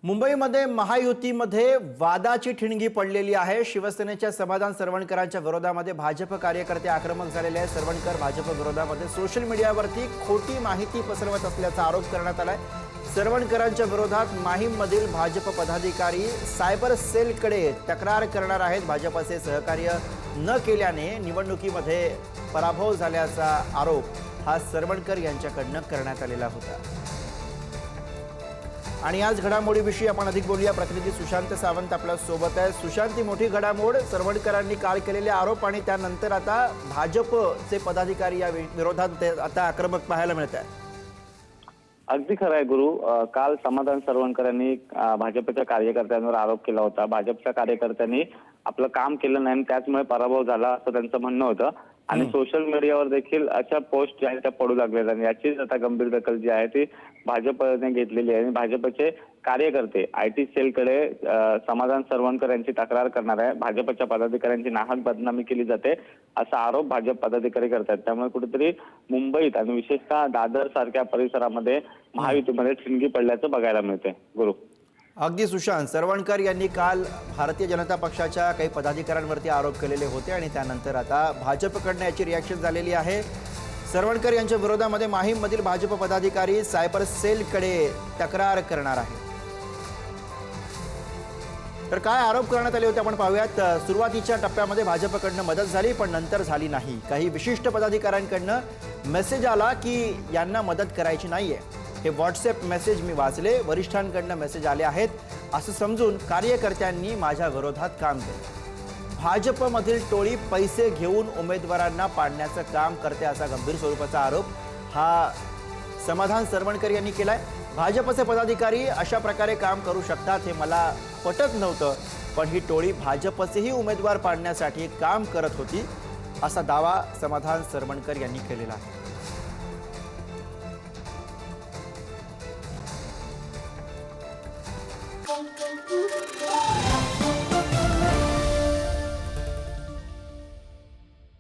मुंबईमध्ये महायुतीमध्ये वादाची ठिणगी पडलेली आहे। शिवसेनेच्या समाधान सरवणकरांच्या विरोधामध्ये भाजप कार्यकर्ते आक्रमक झालेले आहेत। सरवणकर भाजप विरोधामध्ये सोशल मीडियावरती खोटी माहिती पसरवत असल्याचा आरोप करण्यात आलाय। सरवणकरांच्या विरोधात माहीममधील भाजप पदाधिकारी सायबर सेलकडे तक्रार करणार आहेत। भाजपचे सहकार्य न केल्याने निवडणुकीमध्ये पराभव झाल्याचा आरोप हा सरवणकर यांच्याकडून करण्यात आलेला होता। आणि आज घडामोडीविषयी आपण अधिक बोलूया। प्रतिनिधी सुशांत सावंत आपल्या सोबत आहे। सुशांत, मोठी घडामोड सरवणकरांनी काल केलेले आरोप आणि त्यानंतर आता भाजपचे पदाधिकारी या विरोधात आता आक्रमक पाहायला मिळत आहे। अगदी खरं आहे गुरु। काल समाधान सरवणकर यांनी भाजपच्या कार्यकर्त्यांवर आरोप केला होता। भाजपच्या कार्यकर्त्यांनी आपलं काम केलं नाही, त्याचमुळे पराभव झाला असं त्यांचं म्हणणं होतं। आणि सोशल मीडियावर देखील अशा पोस्ट ज्या आहेत त्या पडू लागलेल्या आणि याचीच आता गंभीर दखल जी आहे ती भाजपने घेतलेली आहे। आणि भाजपचे कार्यकर्ते आयटी सेलकडे समाधान सरवणकर यांची तक्रार करणार आहे। भाजपच्या पदाधिकाऱ्यांची नाहक बदनामी केली जाते असा आरोप भाजप पदाधिकारी करतात। त्यामुळे कुठेतरी मुंबईत आणि विशेषतः दादर सारख्या परिसरामध्ये महायुतीमध्ये ठिणगी पडल्याचं बघायला मिळते गुरु। अगदी सुशांत, सरवणकर यांनी काल भारतीय जनता पक्षाच्या काही पदाधिकाऱ्यांवरती आरोप केलेले होते आणि त्यानंतर आता भाजपकडून याची रिॲक्शन झालेली आहे। सरवणकर यांच्या विरोधामध्ये माहीममधील भाजप पदाधिकारी सायबर सेलकडे तक्रार करणार आहे। तर काय आरोप करण्यात आले होते आपण पाहूयात। सुरुवातीच्या टप्प्यामध्ये भाजपकडून मदत झाली, पण नंतर झाली नाही। काही विशिष्ट पदाधिकाऱ्यांकडून मेसेज आला की यांना मदत करायची नाहीये। हे व्हॉट्सअप मेसेज मी वाचले, वरिष्ठांकडून मेसेज आले आहेत असं समजून कार्यकर्त्यांनी माझ्या विरोधात काम केलं। भाजपमधील टोळी पैसे घेऊन उमेदवारांना पाडण्याचं काम करते असा गंभीर स्वरूपाचा आरोप हा समाधान सरवणकर यांनी केलाय। भाजपचे पदाधिकारी अशा प्रकारे काम करू शकतात हे मला पटत नव्हतं, पण ही टोळी भाजपचेही उमेदवार पाडण्यासाठी काम करत होती असा दावा समाधान सरवणकर यांनी केलेला आहे। Thank you.